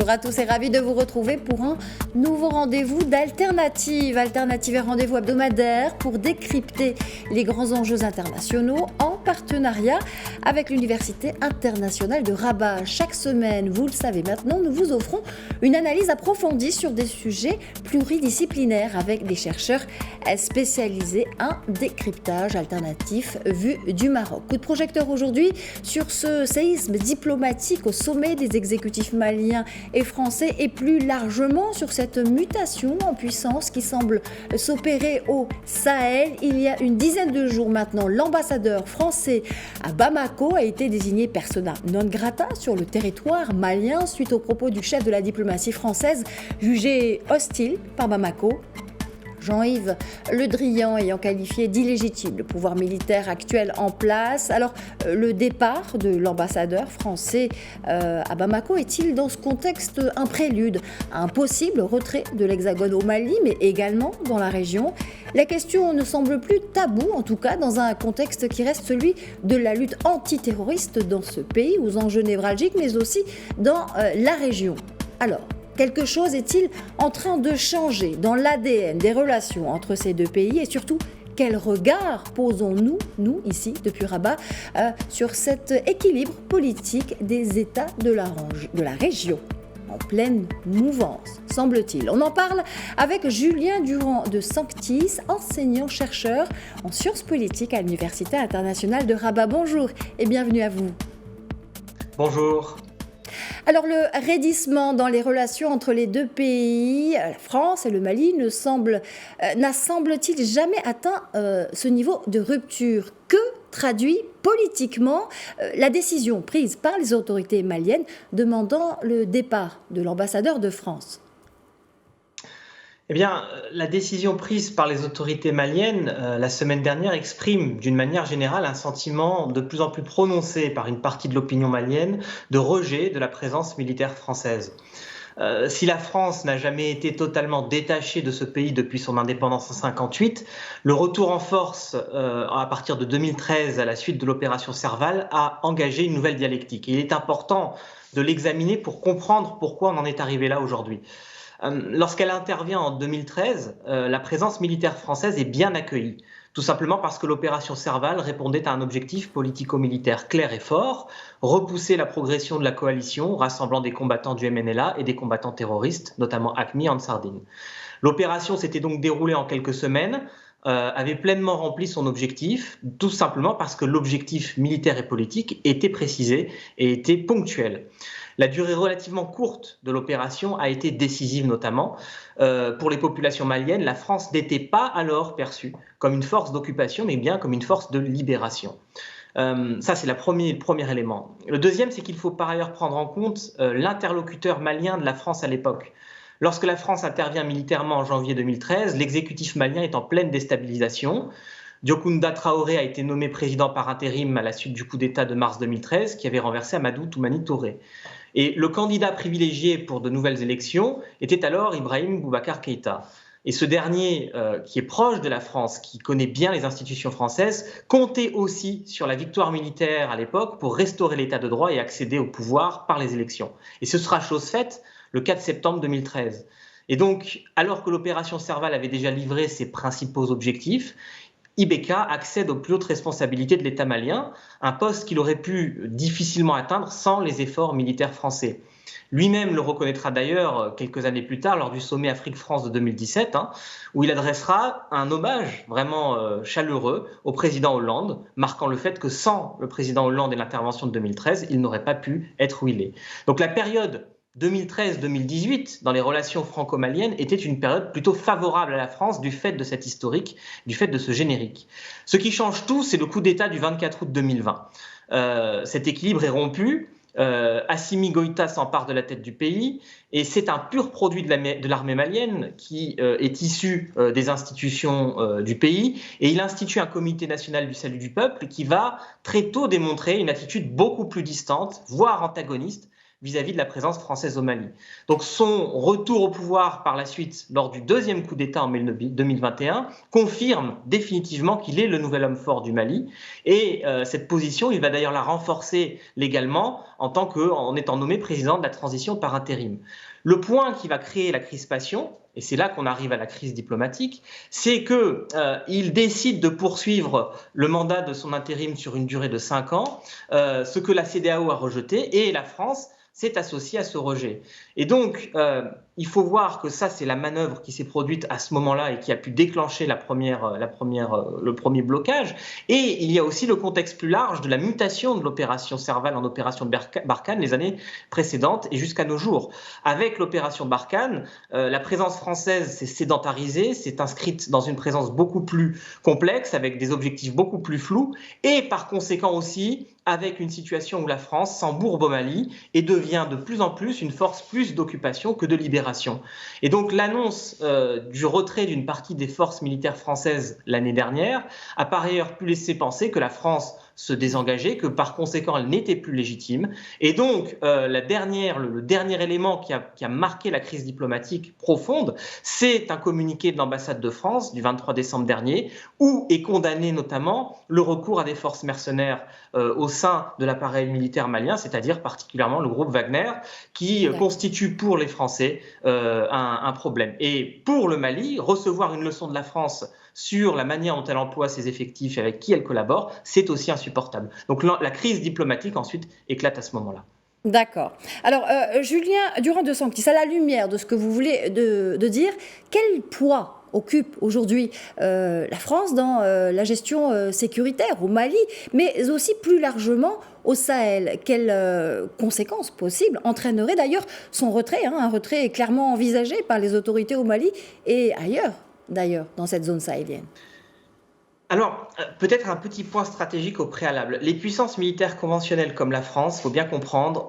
Bonjour à tous et ravi de vous retrouver pour un nouveau rendez-vous d'Alternative. Alternative est un rendez-vous hebdomadaire pour décrypter les grands enjeux internationaux en partenariat avec l'Université internationale de Rabat. Chaque semaine, vous le savez maintenant, nous vous offrons une analyse approfondie sur des sujets pluridisciplinaires avec des chercheurs spécialisés, un décryptage alternatif vu du Maroc. Coup de projecteur aujourd'hui sur ce séisme diplomatique au sommet des exécutifs maliens et français et plus largement sur cette mutation en puissance qui semble s'opérer au Sahel. Il y a une dizaine de jours maintenant, l'ambassadeur français à Bamako a été désigné persona non grata sur le territoire malien suite aux propos du chef de la diplomatie française jugé hostile par Bamako. Jean-Yves Le Drian ayant qualifié d'illégitime le pouvoir militaire actuel en place. Alors, le départ de l'ambassadeur français à Bamako est-il dans ce contexte un prélude à un possible retrait de l'Hexagone au Mali, mais également dans la région? La question ne semble plus taboue, en tout cas dans un contexte qui reste celui de la lutte antiterroriste dans ce pays, aux enjeux névralgiques, mais aussi dans la région. Alors, quelque chose est-il en train de changer dans l'ADN des relations entre ces deux pays et surtout, quel regard posons-nous, nous, ici, depuis Rabat, sur cet équilibre politique des États de la région en pleine mouvance, semble-t-il. On en parle avec Julien Durand de Sanctis, enseignant-chercheur en sciences politiques à l'Université internationale de Rabat. Bonjour et bienvenue à vous. Bonjour. Alors le raidissement dans les relations entre les deux pays, la France et le Mali, n'a semble-t-il jamais atteint ce niveau de rupture? Que traduit politiquement la décision prise par les autorités maliennes demandant le départ de l'ambassadeur de France? Eh bien, la décision prise par les autorités maliennes la semaine dernière exprime d'une manière générale un sentiment de plus en plus prononcé par une partie de l'opinion malienne de rejet de la présence militaire française. Si la France n'a jamais été totalement détachée de ce pays depuis son indépendance en 1958, le retour en force à partir de 2013 à la suite de l'opération Serval a engagé une nouvelle dialectique. Et il est important de l'examiner pour comprendre pourquoi on en est arrivé là aujourd'hui. Lorsqu'elle intervient en 2013, la présence militaire française est bien accueillie, tout simplement parce que l'opération Serval répondait à un objectif politico-militaire clair et fort, repousser la progression de la coalition rassemblant des combattants du MNLA et des combattants terroristes, notamment AQMI en Sardine. L'opération s'était donc déroulée en quelques semaines, avait pleinement rempli son objectif, tout simplement parce que l'objectif militaire et politique était précisé et était ponctuel. La durée relativement courte de l'opération a été décisive notamment. Pour les populations maliennes, la France n'était pas alors perçue comme une force d'occupation, mais bien comme une force de libération. Ça, c'est le premier élément. Le deuxième, c'est qu'il faut par ailleurs prendre en compte l'interlocuteur malien de la France à l'époque. Lorsque la France intervient militairement en janvier 2013, l'exécutif malien est en pleine déstabilisation. Diokounda Traoré a été nommé président par intérim à la suite du coup d'État de mars 2013 qui avait renversé Amadou Toumani Touré. Et le candidat privilégié pour de nouvelles élections était alors Ibrahim Boubacar Keïta. Et ce dernier, qui est proche de la France, qui connaît bien les institutions françaises, comptait aussi sur la victoire militaire à l'époque pour restaurer l'état de droit et accéder au pouvoir par les élections. Et ce sera chose faite le 4 septembre 2013. Et donc, alors que l'opération Serval avait déjà livré ses principaux objectifs, IBK accède aux plus hautes responsabilités de l'État malien, un poste qu'il aurait pu difficilement atteindre sans les efforts militaires français. Lui-même le reconnaîtra d'ailleurs quelques années plus tard lors du sommet Afrique-France de 2017, où il adressera un hommage vraiment chaleureux au président Hollande, marquant le fait que sans le président Hollande et l'intervention de 2013, il n'aurait pas pu être où il est. Donc la période 2013-2018, dans les relations franco-maliennes, était une période plutôt favorable à la France du fait de cet historique, du fait de ce générique. Ce qui change tout, c'est le coup d'État du 24 août 2020. Cet équilibre est rompu, Assimi Goïta s'empare de la tête du pays, et c'est un pur produit de l'armée malienne qui est issu des institutions du pays, et il institue un comité national du salut du peuple qui va très tôt démontrer une attitude beaucoup plus distante, voire antagoniste, vis-à-vis de la présence française au Mali. Donc son retour au pouvoir par la suite, lors du deuxième coup d'État en mai 2021, confirme définitivement qu'il est le nouvel homme fort du Mali. Et cette position, il va d'ailleurs la renforcer légalement en étant nommé président de la transition par intérim. Le point qui va créer la crispation, et c'est là qu'on arrive à la crise diplomatique, c'est qu'il décide de poursuivre le mandat de son intérim sur une durée de 5 ans, ce que la CEDEAO a rejeté, et la France s'est associée à ce rejet. Et donc, il faut voir que ça, c'est la manœuvre qui s'est produite à ce moment-là et qui a pu déclencher le premier blocage. Et il y a aussi le contexte plus large de la mutation de l'opération Serval en opération Barkhane les années précédentes et jusqu'à nos jours. Avec l'opération Barkhane, la présence française s'est sédentarisée, s'est inscrite dans une présence beaucoup plus complexe, avec des objectifs beaucoup plus flous, et par conséquent aussi avec une situation où la France s'embourbe au Mali et devient de plus en plus une force plus d'occupation que de libération. Et donc l'annonce du retrait d'une partie des forces militaires françaises l'année dernière a par ailleurs pu laisser penser que la France se désengager, que par conséquent elle n'était plus légitime. Et donc le dernier élément qui a marqué la crise diplomatique profonde, c'est un communiqué de l'ambassade de France du 23 décembre dernier, où est condamné notamment le recours à des forces mercenaires au sein de l'appareil militaire malien, c'est-à-dire particulièrement le groupe Wagner, qui constitue pour les Français un problème. Et pour le Mali, recevoir une leçon de la France sur la manière dont elle emploie ses effectifs et avec qui elle collabore, c'est aussi insupportable. Donc la crise diplomatique ensuite éclate à ce moment-là. D'accord. Alors, Julien Durand de Sanctis, à la lumière de ce que vous voulez de dire, quel poids occupe aujourd'hui la France dans la gestion sécuritaire au Mali, mais aussi plus largement au Sahel? Quelles conséquences possibles entraînerait d'ailleurs son retrait, un retrait clairement envisagé par les autorités au Mali et ailleurs, d'ailleurs, dans cette zone sahélienne? Alors, peut-être un petit point stratégique au préalable. Les puissances militaires conventionnelles comme la France, il faut bien comprendre,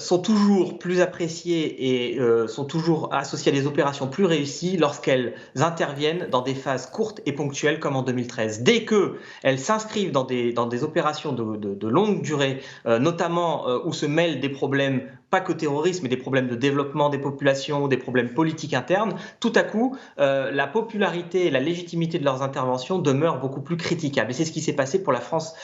sont toujours plus appréciées et sont toujours associées à des opérations plus réussies lorsqu'elles interviennent dans des phases courtes et ponctuelles comme en 2013. Dès qu'elles s'inscrivent dans des opérations de longue durée, notamment où se mêlent des problèmes pas que terrorisme, mais des problèmes de développement des populations, des problèmes politiques internes, tout à coup, la popularité et la légitimité de leurs interventions demeurent beaucoup plus critiquables. Et c'est ce qui s'est passé pour la France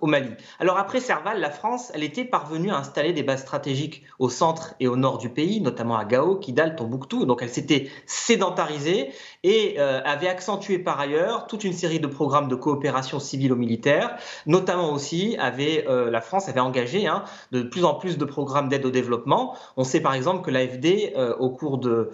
au Mali. Alors après Serval, la France, elle était parvenue à installer des bases stratégiques au centre et au nord du pays, notamment à Gao, Kidal, Tombouctou. Donc elle s'était sédentarisée et avait accentué par ailleurs toute une série de programmes de coopération civilo-militaire, notamment aussi la France avait engagé de plus en plus de programmes d'aide au développement. On sait par exemple que l'AFD, au cours de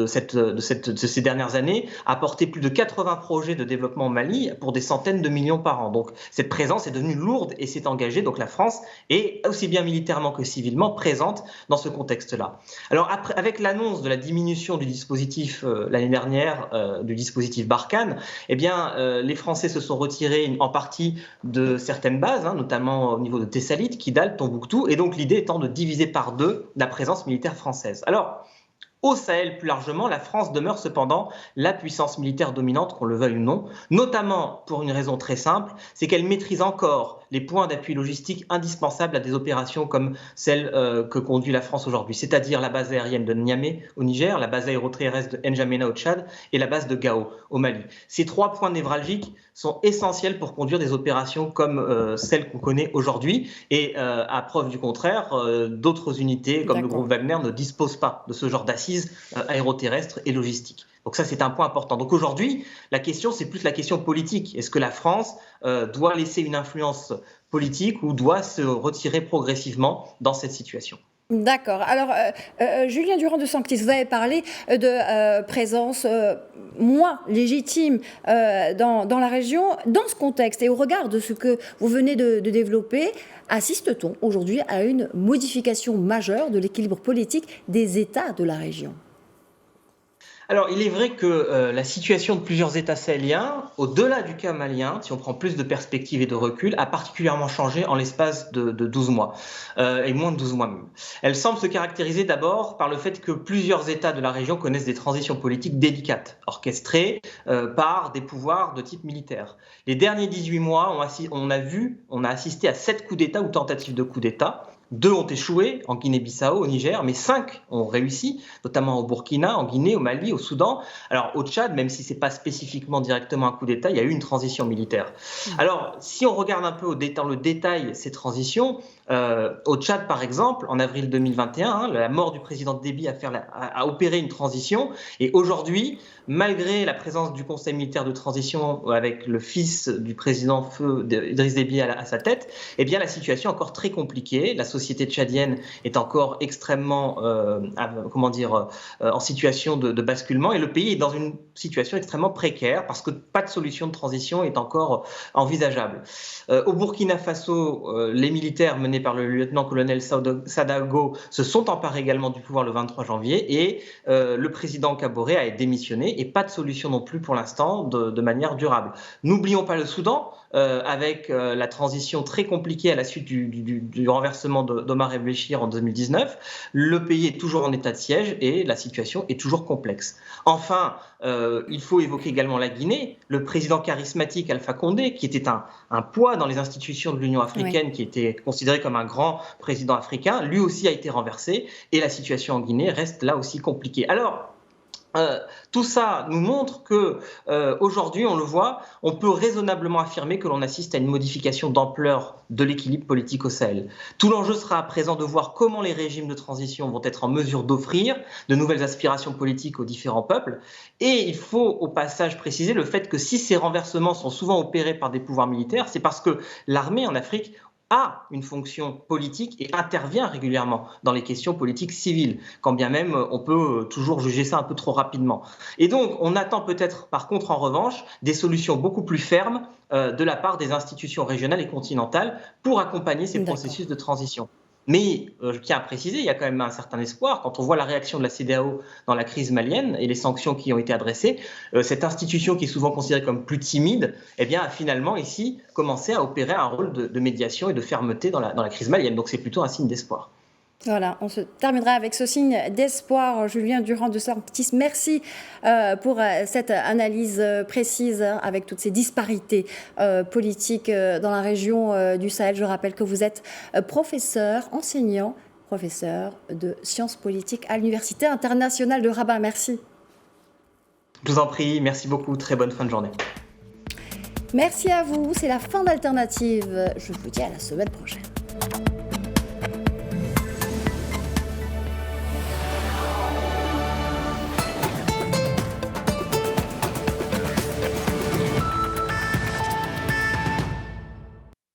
ces dernières années, a porté plus de 80 projets de développement au Mali pour des centaines de millions par an. Donc cette présence est devenue lourde et s'est engagée. Donc la France est aussi bien militairement que civilement présente dans ce contexte-là. Alors avec l'annonce de la diminution du dispositif l'année dernière, du dispositif Barkhane, eh bien les Français se sont retirés en partie de certaines bases, notamment au niveau de Tessalit, Kidal, Tombouctou, et donc l'idée étant de diviser par deux la présence militaire française. Alors, au Sahel, plus largement, la France demeure cependant la puissance militaire dominante, qu'on le veuille ou non, notamment pour une raison très simple, c'est qu'elle maîtrise encore les points d'appui logistique indispensables à des opérations comme celle que conduit la France aujourd'hui, c'est-à-dire la base aérienne de Niamey au Niger, la base aéroterrestre de N'Djamena au Tchad et la base de Gao au Mali. Ces trois points névralgiques sont essentiels pour conduire des opérations comme celles qu'on connaît aujourd'hui et à preuve du contraire, d'autres unités comme le groupe Wagner ne disposent pas de ce genre d'assises aéroterrestres et logistiques. Donc ça, c'est un point important. Donc aujourd'hui, la question, c'est plus la question politique. Est-ce que la France doit laisser une influence politique ou doit se retirer progressivement dans cette situation ? D'accord. Alors, Julien Durand de Sanctis, vous avez parlé de présence moins légitime dans la région. Dans ce contexte et au regard de ce que vous venez de développer, assiste-t-on aujourd'hui à une modification majeure de l'équilibre politique des États de la région ? Alors, il est vrai que la situation de plusieurs États sahéliens, au-delà du cas malien, si on prend plus de perspectives et de recul, a particulièrement changé en l'espace de 12 mois, et moins de 12 mois même. Elle semble se caractériser d'abord par le fait que plusieurs États de la région connaissent des transitions politiques délicates, orchestrées par des pouvoirs de type militaire. Les derniers 18 mois, on a assisté à 7 coups d'État ou tentatives de coups d'État, 2 ont échoué, en Guinée-Bissau, au Niger, mais 5 ont réussi, notamment au Burkina, en Guinée, au Mali, au Soudan. Alors au Tchad, même si ce n'est pas spécifiquement directement un coup d'État, il y a eu une transition militaire. Alors si on regarde un peu dans le détail ces transitions, au Tchad par exemple, en avril 2021, la mort du président Déby a opéré une transition, et aujourd'hui, malgré la présence du conseil militaire de transition avec le fils du président feu Idriss Déby à sa tête, eh bien la situation est encore très compliquée. La société tchadienne est encore extrêmement, en situation de basculement, et le pays est dans une situation extrêmement précaire parce que pas de solution de transition est encore envisageable. Au Burkina Faso, les militaires menés par le lieutenant-colonel Sadago se sont emparés également du pouvoir le 23 janvier et le président Kaboré a démissionné, et pas de solution non plus pour l'instant de manière durable. N'oublions pas le Soudan, avec la transition très compliquée à la suite du renversement d'Omar el-Béchir en 2019. Le pays est toujours en état de siège et la situation est toujours complexe. Enfin, il faut évoquer également la Guinée. Le président charismatique Alpha Condé, qui était un poids dans les institutions de l'Union africaine, qui était considéré comme un grand président africain, lui aussi a été renversé, et la situation en Guinée reste là aussi compliquée. Alors, tout ça nous montre que aujourd'hui, on le voit, on peut raisonnablement affirmer que l'on assiste à une modification d'ampleur de l'équilibre politique au Sahel. Tout l'enjeu sera à présent de voir comment les régimes de transition vont être en mesure d'offrir de nouvelles aspirations politiques aux différents peuples. Et il faut au passage préciser le fait que si ces renversements sont souvent opérés par des pouvoirs militaires, c'est parce que l'armée en Afrique a une fonction politique et intervient régulièrement dans les questions politiques civiles, quand bien même on peut toujours juger ça un peu trop rapidement. Et donc, on attend peut-être, par contre, en revanche, des solutions beaucoup plus fermes de la part des institutions régionales et continentales pour accompagner ces processus de transition. Mais je tiens à préciser, il y a quand même un certain espoir. Quand on voit la réaction de la CEDEAO dans la crise malienne et les sanctions qui ont été adressées, cette institution qui est souvent considérée comme plus timide, eh bien, a finalement ici commencé à opérer un rôle de médiation et de fermeté dans la crise malienne. Donc c'est plutôt un signe d'espoir. Voilà, on se terminera avec ce signe d'espoir. Julien Durand de Sanctis, merci pour cette analyse précise avec toutes ces disparités politiques dans la région du Sahel. Je rappelle que vous êtes enseignant, professeur de sciences politiques à l'Université internationale de Rabat. Merci. Je vous en prie, merci beaucoup. Très bonne fin de journée. Merci à vous. C'est la fin d'Alternative. Je vous dis à la semaine prochaine.